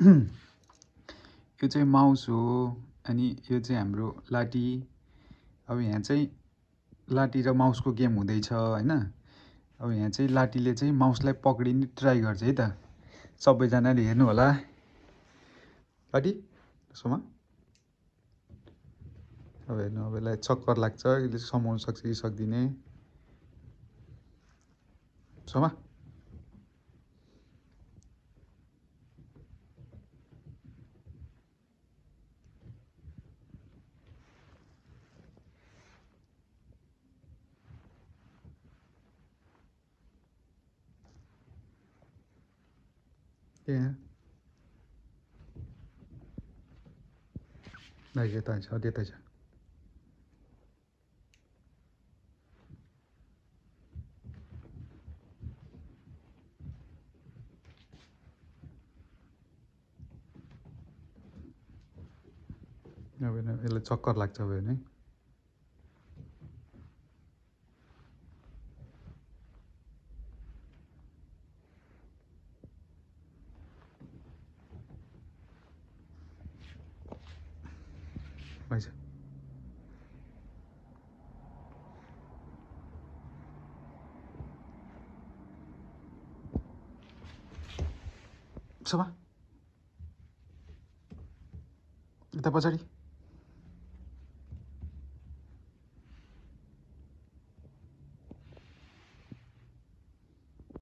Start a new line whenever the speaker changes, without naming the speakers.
यो चाहिँ माउस हो अनि यो चाहिँ हाम्रो लाठी। अब यहाँ चाहिँ लाठी र माउसको गेम हुँदैछ हैन। अब यहाँ चाहिँ लाठीले चाहिँ माउसलाई पक्रिने ट्राई गर्छ है त। सबैजनाले हेर्नु होला। लाठी यसोमा अब हेर्नु, अब यसलाई चक्कर लाग्छ, यसले समाउन सक्छ कि सक्दिने। सोमा Yeah. Đây cái tay cho, đưa tay cho. यसलाई चक्कर लाग्छ भने भइछ। सोमा यता पछाडि